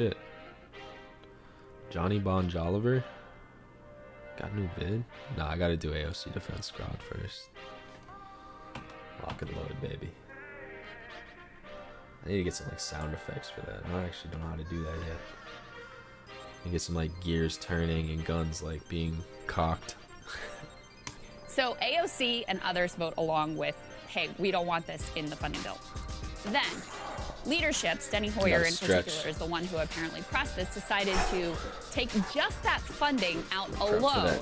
shit. Johnny Bon Joliver. Got a new vid? Nah, I gotta do AOC Defense Squad first. Lock and load, baby. I need to get some like sound effects for that. I don't actually know how to do that yet. I need to get some like gears turning and guns like being cocked. So AOC and others vote along with, hey, we don't want this in the funding bill. Then leadership, Steny Hoyer in particular, is the one who apparently pressed this, decided to take just that funding out alone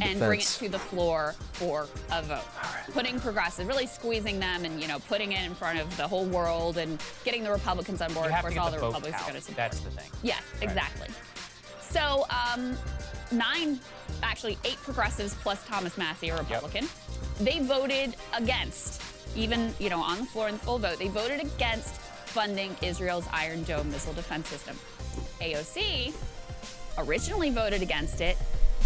and bring it to the floor for a vote. Putting progressive, really squeezing them and, you know, putting it in front of the whole world and getting the Republicans on board. Of course, all the Republicans are going to support. That's the thing. Yes, exactly. So 8 progressives plus Thomas Massey, a Republican, they voted against, even, you know, on the floor in the full vote, they voted against funding Israel's Iron Dome missile defense system. AOC originally voted against it,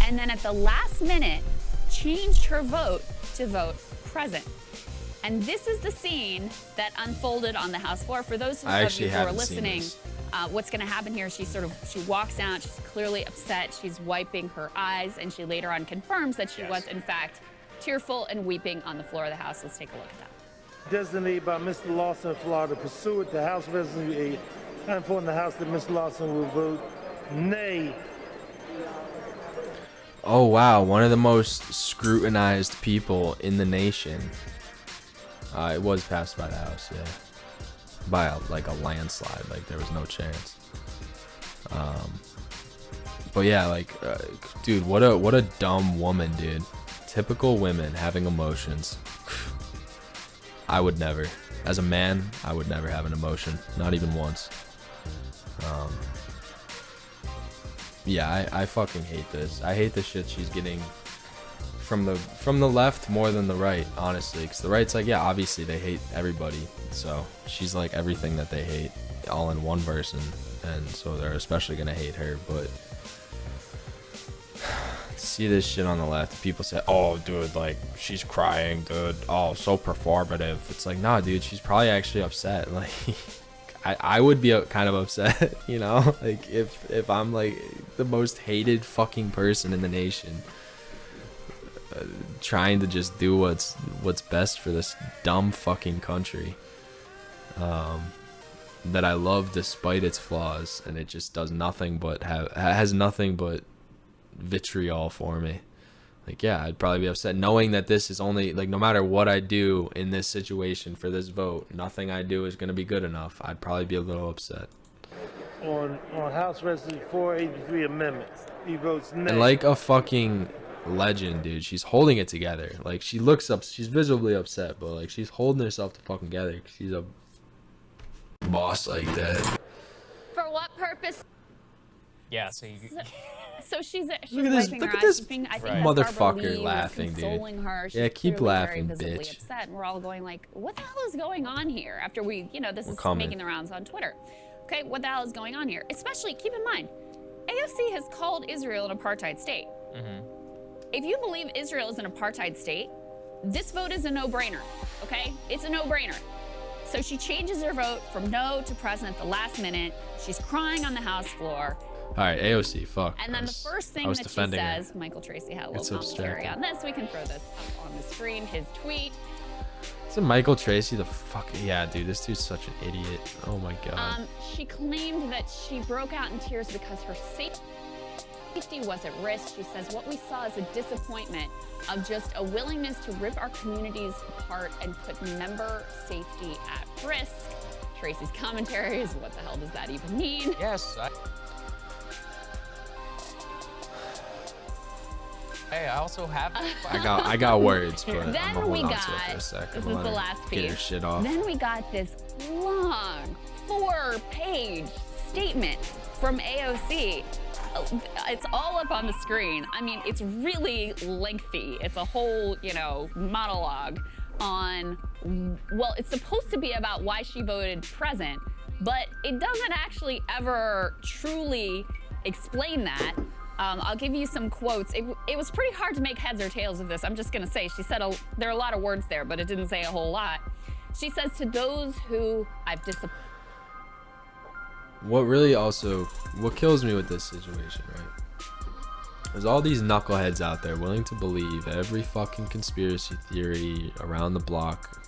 and then at the last minute changed her vote to vote present. And this is the scene that unfolded on the House floor. For those of you who are listening, what's going to happen here, she walks out, she's clearly upset, she's wiping her eyes, and she later on confirms that she was in fact tearful and weeping on the floor of the House. Let's take a look at that. Designated by Mr. Lawson of Florida, pursuant to House Resolution 8, I inform the House that Mr. Lawson will vote nay. Oh wow, one of the most scrutinized people in the nation. It was passed by the House, yeah, by a landslide. Like there was no chance. But yeah, like, dude, what a dumb woman, dude. Typical women having emotions. I would never. As a man, I would never have an emotion. Not even once. Yeah, I fucking hate this. I hate the shit she's getting from the left more than the right, honestly. Because the right's like, yeah, obviously they hate everybody. So she's like everything that they hate all in one person. And so they're especially going to hate her. But see this shit on the left, people say, oh dude, like she's crying, dude, oh so performative. It's like, nah dude, she's probably actually upset. Like I would be kind of upset, you know, like if I'm like the most hated fucking person in the nation, trying to just do what's best for this dumb fucking country that I love despite its flaws, and it just does nothing but has nothing but vitriol for me. Like, yeah, I'd probably be upset knowing that this is only, like, no matter what I do in this situation for this vote, nothing I do is going to be good enough. I'd probably be a little upset. On House Resolution 483 amendments, he votes nay. And like a fucking legend, dude, she's holding it together. Like, she looks up, she's visibly upset, but like she's holding herself to fucking together. She's a boss like that. For what purpose? Yeah, so she's look at this motherfucker laughing, dude. Her. Yeah, keep laughing, very bitch. Upset, and we're all going like, what the hell is going on here? After we, you know, this is making the rounds on Twitter. Okay, what the hell is going on here? Especially, keep in mind, AOC has called Israel an apartheid state. If you believe Israel is an apartheid state, this vote is a no-brainer, okay? It's a no-brainer. So she changes her vote from no to present at the last minute. She's crying on the House floor. All right, AOC, fuck. And then the first thing that she says, Michael Tracy had a little commentary on this. We can throw this up on the screen, his tweet. Isn't Michael Tracy the fuck? Yeah, dude, this dude's such an idiot. Oh my god. She claimed that she broke out in tears because her safety was at risk. She says, what we saw is a disappointment of just a willingness to rip our communities apart and put member safety at risk. Tracy's commentary is, what the hell does that even mean? Yes. Hey, I also have. I got words, but then I'm gonna hold on to it for a this second. is the last piece. Get her shit off. Then we got this long 4-page statement from AOC. It's all up on the screen. I mean, it's really lengthy. It's a whole, you know, monologue on, well, it's supposed to be about why she voted present, but it doesn't actually ever truly explain that. I'll give you some quotes. It was pretty hard to make heads or tails of this. I'm just gonna say, she said there are a lot of words there, but it didn't say a whole lot. She says, to those who I've disappointed. what really also, what kills me with this situation, right? There's all these knuckleheads out there willing to believe every fucking conspiracy theory around the block,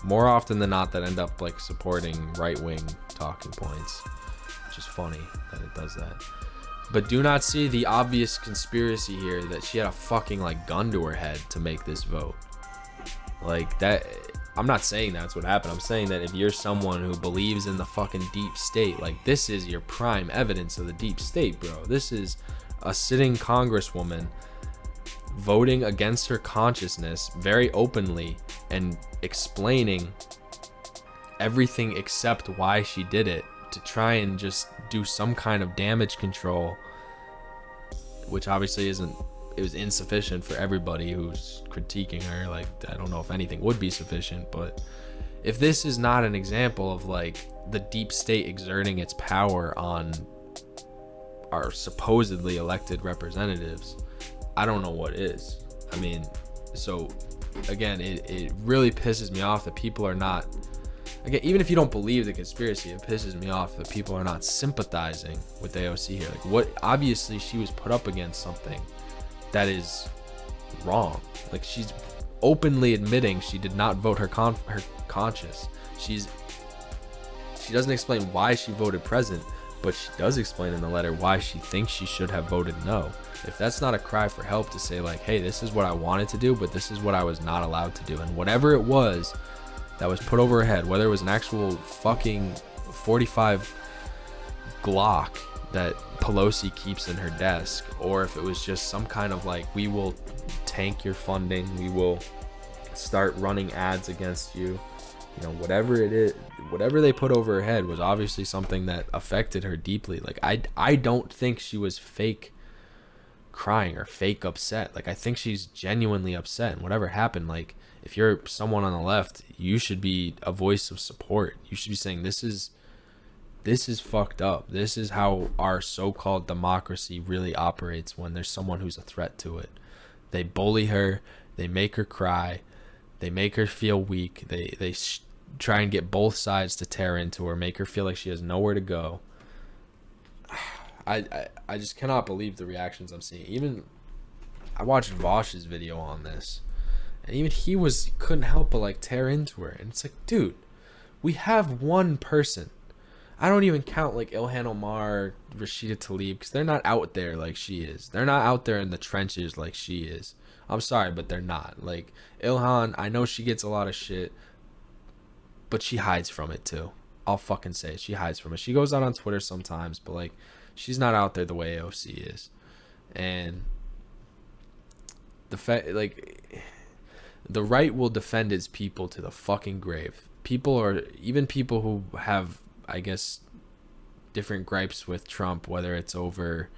more often than not, that end up like supporting right-wing talking points, which is funny that it does that. But do not see the obvious conspiracy here that she had a fucking like gun to her head to make this vote. Like that, I'm not saying that's what happened. I'm saying that if you're someone who believes in the fucking deep state, like this is your prime evidence of the deep state, bro. This is a sitting congresswoman voting against her consciousness very openly and explaining everything except why she did it to try and just do some kind of damage control, which obviously isn't, it was insufficient for everybody who's critiquing her. Like, I don't know if anything would be sufficient, but if this is not an example of like the deep state exerting its power on our supposedly elected representatives, I don't know what is. I mean, so again, it really pisses me off that people are not, again, even if you don't believe the conspiracy, it pisses me off that people are not sympathizing with AOC here. Like, what, obviously she was put up against something that is wrong. Like, she's openly admitting she did not vote her conscience. She doesn't explain why she voted present, but she does explain in the letter why she thinks she should have voted no. If that's not a cry for help to say like, hey, this is what I wanted to do, but this is what I was not allowed to do, and whatever it was that was put over her head, whether it was an actual fucking 45 Glock that Pelosi keeps in her desk, or if it was just some kind of like, we will tank your funding, we will start running ads against you, you know, whatever it is, whatever they put over her head was obviously something that affected her deeply. Like, I don't think she was fake crying or fake upset. Like, I think she's genuinely upset, and whatever happened, like, if you're someone on the left, you should be a voice of support. You should be saying, this is fucked up. This is how our so-called democracy really operates when there's someone who's a threat to it. They bully her, they make her cry, they make her feel weak, they try and get both sides to tear into her, make her feel like she has nowhere to go. I just cannot believe the reactions I'm seeing. Even I watched Vosh's video on this, and even he couldn't help but like tear into her. And it's like, dude, we have one person. I don't even count like Ilhan Omar, Rashida Tlaib, because they're not out there like she is. They're not out there in the trenches like she is. I'm sorry, but they're not. Like, Ilhan, I know she gets a lot of shit, but she hides from it too. I'll fucking say it. She hides from it. She goes out on Twitter sometimes, but like, she's not out there the way AOC is. And the fact, like, the right will defend its people to the fucking grave. People, or even people who have, I guess, different gripes with Trump, whether it's over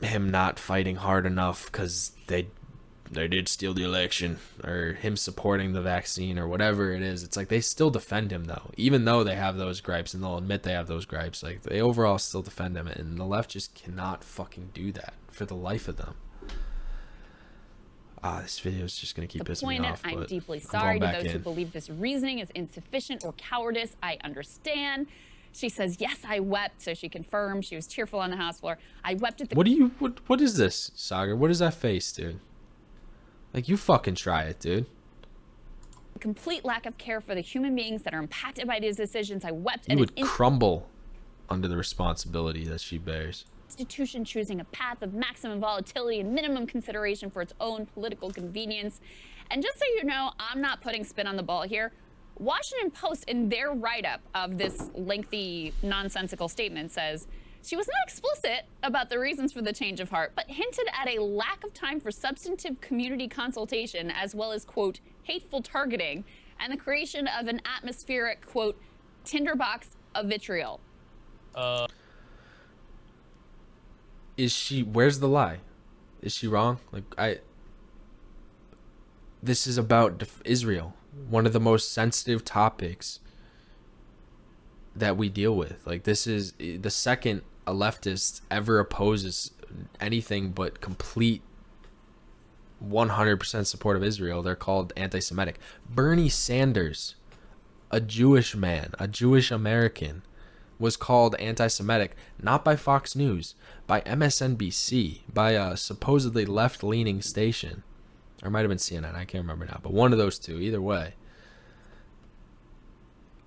him not fighting hard enough because they did steal the election, or him supporting the vaccine, or whatever it is. It's like, they still defend him though, even though they have those gripes, and they'll admit they have those gripes. Like, they overall still defend him, and the left just cannot fucking do that for the life of them. This video is just going to keep pissing me off. I'm deeply sorry to those who believe this reasoning is insufficient or cowardice. I understand. She says, yes, I wept. So she confirmed she was tearful on the House floor. I wept at the... What is this, Sagar? What is that face, dude? Like, you fucking try it, dude. Complete lack of care for the human beings that are impacted by these decisions. I wept. You would crumble under the responsibility that she bears. Institution choosing a path of maximum volatility and minimum consideration for its own political convenience. And just so you know, I'm not putting spin on the ball here. Washington Post, in their write-up of this lengthy, nonsensical statement, says she was not explicit about the reasons for the change of heart, but hinted at a lack of time for substantive community consultation, as well as, quote, hateful targeting, and the creation of an atmospheric, quote, tinderbox of vitriol. Is she, where's the lie? Is she wrong? Like, this is about Israel, one of the most sensitive topics that we deal with. Like, this is the second a leftist ever opposes anything but complete 100% support of Israel, they're called anti-Semitic. Bernie Sanders, a Jewish man, a Jewish American, was called anti-Semitic, not by Fox News, by MSNBC, by a supposedly left-leaning station. Or it might have been CNN, I can't remember now, but one of those two, either way.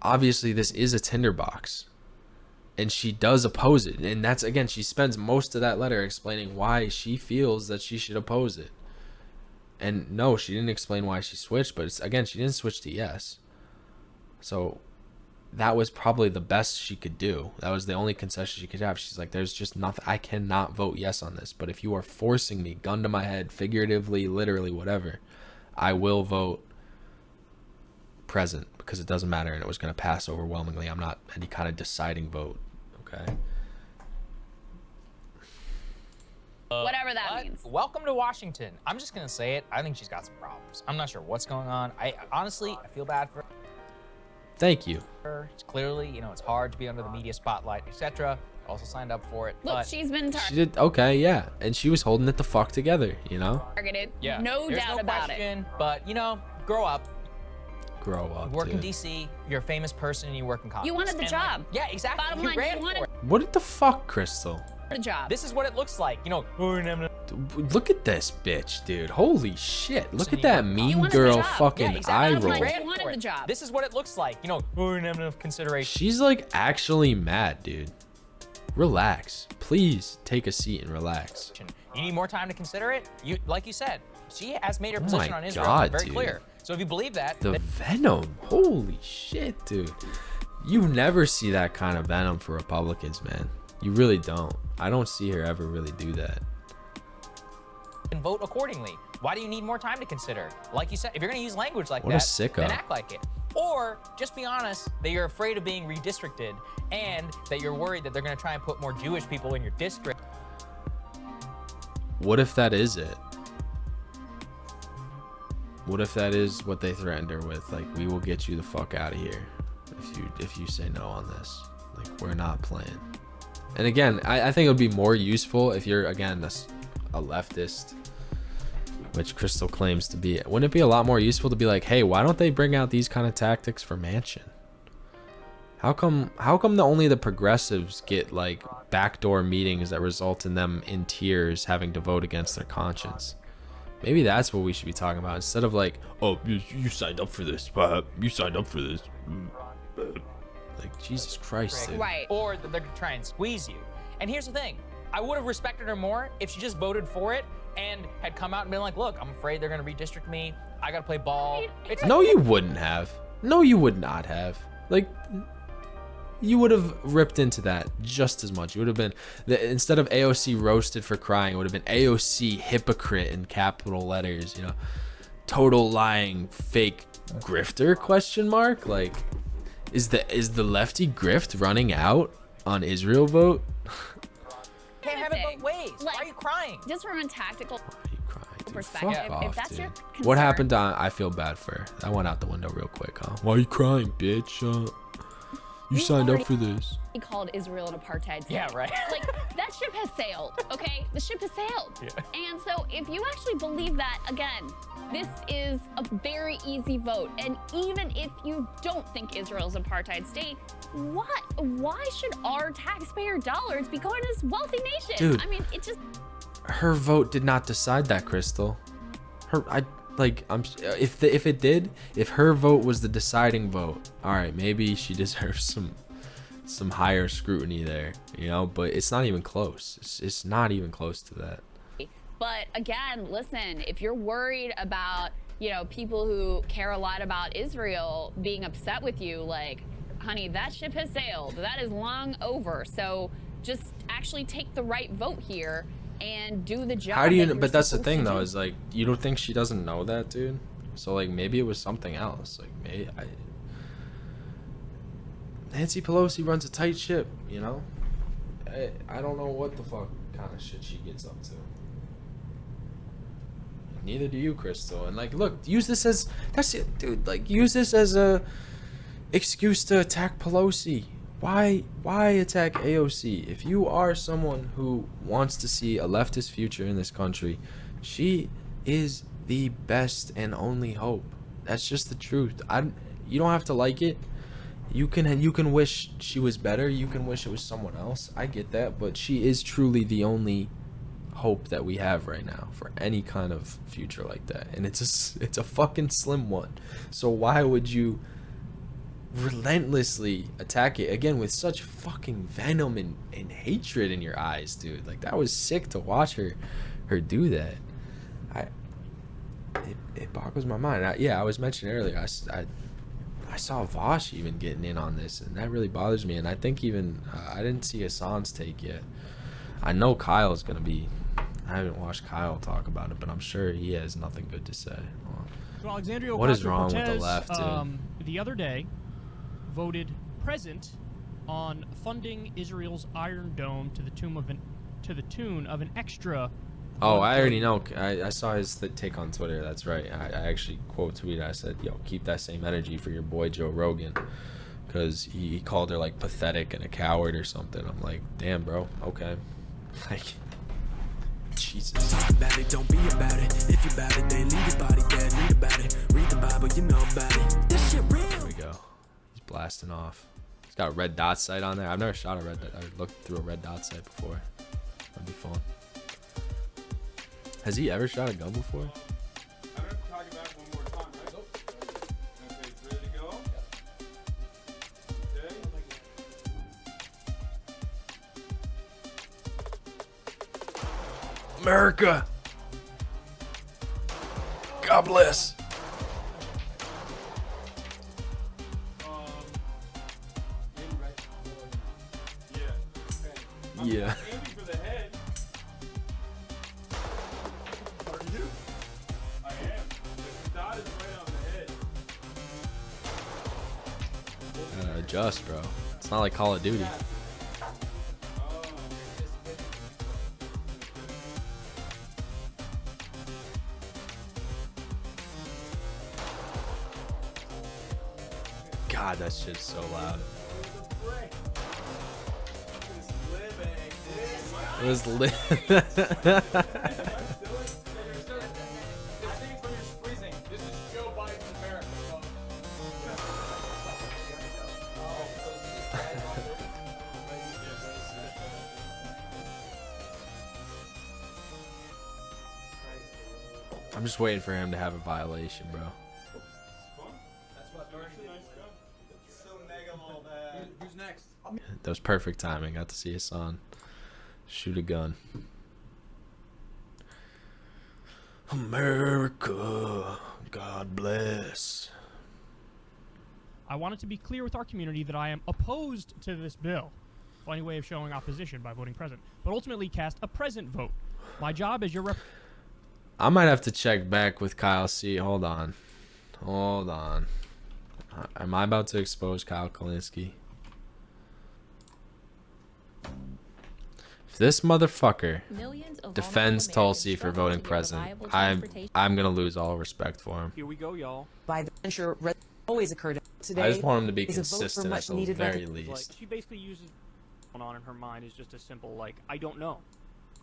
Obviously, this is a tinderbox. And she does oppose it. And that's, again, she spends most of that letter explaining why she feels that she should oppose it. And no, she didn't explain why she switched, but again, she didn't switch to yes. So that was probably the best she could do. That was the only concession she could have. She's like, there's just nothing, I cannot vote yes on this. But if you are forcing me, gun to my head, figuratively, literally, whatever, I will vote present because it doesn't matter and it was going to pass overwhelmingly. I'm not any kind of deciding vote. Okay. Whatever that means. Welcome to Washington. I'm just gonna say it. I think she's got some problems. I'm not sure what's going on. I honestly feel bad for Thank you. her. It's clearly, you know, it's hard to be under the media spotlight, etc. Also signed up for it. Look, but she's been She did okay, yeah, and she was holding it the fuck together, you know. targeted. yeah, No there's doubt no about question, But you know, grow up. Grow up. You work in dude. DC. You're a famous person, and you work in Congress. You wanted the And, job. Like, yeah, exactly. Bottom you line, ran you wanted for it. What the fuck, Crystal? The job. This is what it looks like. You know, Look at this bitch, dude. Holy shit. Look So at that you mean wanted the girl job. fucking yeah, exactly. eye Bottom roll. line, Ran you wanted for the it. job. This is what it looks like. You know, we didn't have enough consideration. She's like actually mad, dude. Relax. Please take a seat and relax. You need more time to consider it. You, like you said, she has made her Oh position my on Israel God, very dude. clear. So if you believe that, The then venom. Holy shit, dude. You never see that kind of venom for Republicans, man. You really don't. I don't see her ever really do that. vote accordingly. Why do you need more time to consider? Like you said, if you're going to use language like What a that, sicko. then act like it. Or just be honest that you're afraid of being redistricted and that you're worried that they're going to try and put more Jewish people in your district. What if that is it? What if that is what they threatened her with? Like, we will get you the fuck out of here if you say no on this. Like, we're not playing. And again, I think it would be more useful if you're, again, a leftist, which Crystal claims to be. Wouldn't it be a lot more useful to be like, hey, why don't they bring out these kind of tactics for Manchin? How come only the progressives get like backdoor meetings that result in them in tears having to vote against their conscience? Maybe that's what we should be talking about instead of like, oh, you signed up for this, you signed up for this. Like, Jesus Christ, dude. Right. Or that they're going to try and squeeze you. And here's the thing. I would have respected her more if she just voted for it and had come out and been like, look, I'm afraid they're going to redistrict me. I got to play ball. It's No, you wouldn't have. No, you would not have. Like, you would have ripped into that just as much. It would have been, instead of AOC roasted for crying, it would have been AOC hypocrite in capital letters, you know. Total lying, fake grifter, question mark? Like, is the lefty grift running out on Israel vote? can't have it both ways. Why are you crying? Just from a tactical Why are you crying, dude? perspective, Fuck off, if that's your dude. concern. What happened to, I feel bad for her. That went out the window real quick, huh? Why are you crying, bitch? You signed up for this. He called Israel an apartheid state. Yeah, right. Like, that ship has sailed, okay? The ship has sailed. Yeah. And so if you actually believe that, again, this is a very easy vote. And even if you don't think Israel's an apartheid state, why should our taxpayer dollars be going to this wealthy nation? Dude. I mean, it just... Her vote did not decide that, Crystal. If it did, if her vote was the deciding vote, all right, maybe she deserves some higher scrutiny there, you know, but it's not even close. It's not even close to that. But again, listen, if you're worried about, you know, people who care a lot about Israel being upset with you, like, honey, that ship has sailed. That is long over. So just actually take the right vote here and do the job. How do you? that you're But that's the supposed thing, to though, do. is like, you don't think she doesn't know that, dude? So like, maybe it was something else. Like, maybe Nancy Pelosi runs a tight ship, you know. I don't know what the fuck kind of shit she gets up to. Neither do you, Crystal. And like, look, use this as dude. Like, use this as a excuse to attack Pelosi. Why attack AOC? If you are someone who wants to see a leftist future in this country, she is the best and only hope. That's just the truth. You don't have to like it. you can wish she was better. You can wish it was someone else. I get that, but she is truly the only hope that we have right now for any kind of future like that, and it's a fucking slim one. So why would you relentlessly attack it again with such fucking venom and hatred in your eyes, dude? Like, that was sick to watch her do that. It boggles my mind. I was mentioning earlier, I saw Vosh even getting in on this, and that really bothers me. And I think even I didn't see Hassan's take yet. I know Kyle's gonna be. I haven't watched Kyle talk about it, but I'm sure he has nothing good to say. So Alexandria What is wrong Ocasio-Cortez, with the left, dude? The other day voted present on funding Israel's Iron Dome to the tune of an extra. Oh, I already know. I saw his take on Twitter. That's right. I actually quote tweeted. I said, "Yo, keep that same energy for your boy Joe Rogan," because he called her like pathetic and a coward or something. I'm like, damn, bro. Okay. Like, Jesus. Talk about it, don't be about it. If you about it, then leave your body dead. Read about it. Read the Bible, you know about it. This shit real. There we go. He's blasting off. He's got a red dot sight on there. I've never shot a red dot. I looked through a red dot sight before. That'd be fun. Has he ever shot a gun before? I'm going to talk about it one more time, right? Nope. Okay, it's ready to go? Okay. America! God bless! Yeah. Okay. Yeah. Aiming for the head. Are you? I am. The dot is right on the head. Adjust, bro. It's not like Call of Duty. God, that shit's so loud. It was lit. I'm just waiting for him to have a violation, bro. Who's next? That was perfect timing. Got to see Hassan shoot a gun. America, God bless. I wanted to be clear with our community that I am opposed to this bill. Funny way of showing opposition by voting present, but ultimately cast a present vote. My job as your rep. I might have to check back with Kyle C. Hold on. Am I about to expose Kyle Kalinske? If this motherfucker defends Tulsi for voting present, I'm gonna lose all respect for him. Here we go, y'all. By the venture always occurred today. I just want him to be is a vote for consistent at much the needed very recognition. least. Like, she basically uses going on in her mind is just a simple like, I don't know.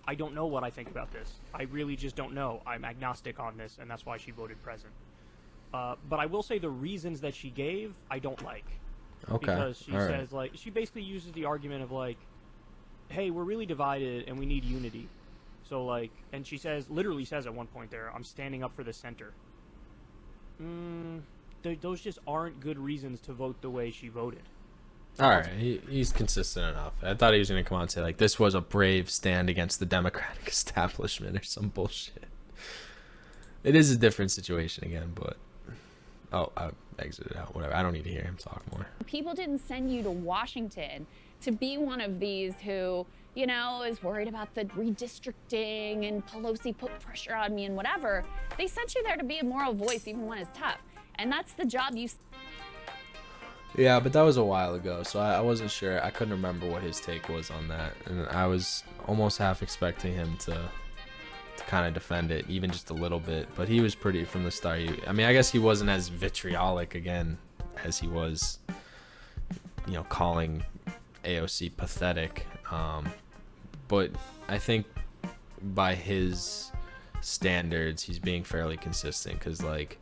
I don't know what I think about this. I really just don't know. I'm agnostic on this, and that's why she voted present. But I will say the reasons that she gave, I don't like. Okay. Because she all right. says, like, she basically uses the argument of, like, hey, we're really divided and we need unity. So, like, and she says, literally says at one point there, I'm standing up for the center. Those just aren't good reasons to vote the way she voted. All right, he's consistent enough. I thought he was going to come out and say, like, this was a brave stand against the Democratic establishment or some bullshit. It is a different situation again, but... Oh, I exited out. Whatever. I don't need to hear him talk more. People didn't send you to Washington to be one of these who, you know, is worried about the redistricting and Pelosi put pressure on me and whatever. They sent you there to be a moral voice even when it's tough. And that's the job you... Yeah, but that was a while ago, so I wasn't sure. I couldn't remember what his take was on that. And I was almost half expecting him to kind of defend it, even just a little bit. But he was pretty from the start. I mean, I guess he wasn't as vitriolic again as he was, you know, calling AOC pathetic. But I think by his standards, he's being fairly consistent because, like,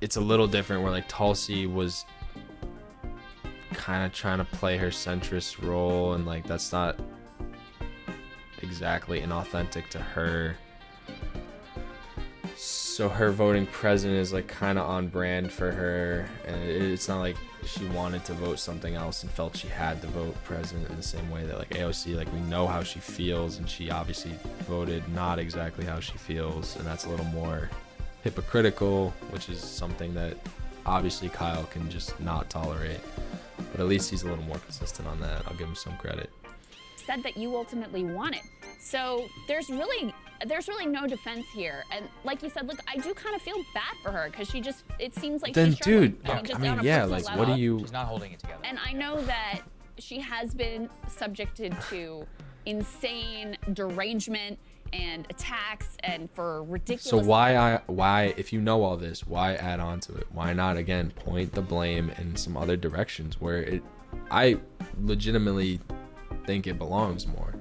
it's a little different where like Tulsi was kind of trying to play her centrist role, and like that's not exactly inauthentic to her. So her voting president is like kind of on brand for her, and it's not like she wanted to vote something else and felt she had to vote president in the same way that like AOC, like we know how she feels, and she obviously voted not exactly how she feels, and that's a little more hypocritical, which is something that obviously Kyle can just not tolerate. But at least he's a little more consistent on that. I'll give him some credit. Said that you ultimately wanted. So there's really no defense here. And like you said, look, I do kind of feel bad for her because she just, it seems like Then she's struggling. dude, just I mean on a yeah, personal like level. what do you? She's not holding it together. And I know that she has been subjected to insane derangement and attacks and for ridiculous. So why if you know all this, why add on to it? Why not again point the blame in some other directions where I legitimately think it belongs more.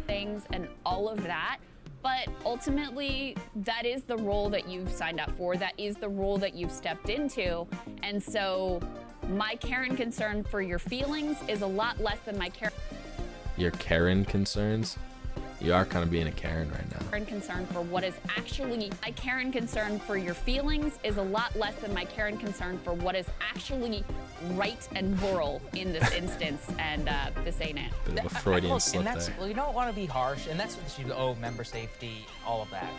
Things and all of that, but ultimately that is the role that you've signed up for, that is the role that you've stepped into, and so my care and concern for your feelings is a lot less than my care Your Karen concerns? You are kind of being a Karen right now. and concern for what is actually, my care and concern for your feelings is a lot less than my care and concern for what is actually right and moral in this instance, and this ain't it. Bit of a Freudian Look, slip and that's, there. well, you don't want to be harsh, and that's what you, oh, member safety, all of that.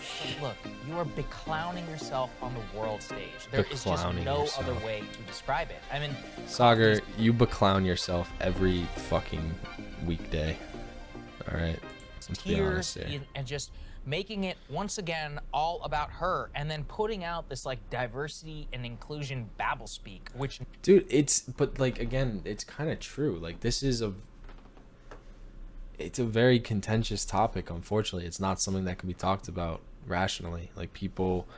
But look, you are beclowning yourself on the world stage. There is just Beclowning no yourself. other way to describe it. I mean, Sagar, you beclown yourself every fucking weekday. All right. Let's be honest tears here. and just making it once again all about her, and then putting out this like diversity and inclusion babble speak, which Dude, but like again, it's kind of true. Like this is it's a very contentious topic. Unfortunately, it's not something that can be talked about rationally. Like people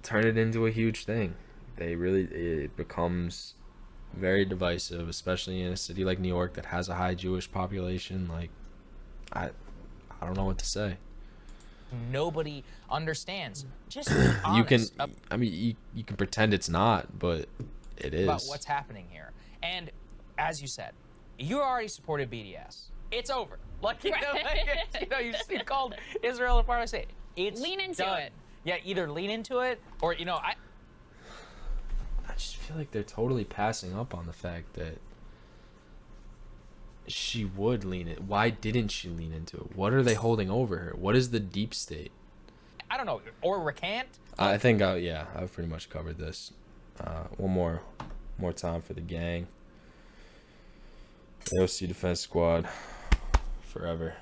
turn it into a huge thing. It becomes very divisive, especially in a city like New York that has a high Jewish population. Like I don't know what to say. nobody understands. Just be You can, honest I mean, you can pretend it's not, but it is. about what's happening here. And as you said, you already supported BDS. It's over. Like, you know, you called Israel a part of it. It's Lean into done. it. Yeah, either lean into it or, you know, I just feel like they're totally passing up on the fact that she would lean it. Why didn't she lean into it? What are they holding over her? What is the deep state? I don't know, or recant. I think, yeah, I've pretty much covered this. One more time for the gang. AOC Defense Squad, forever.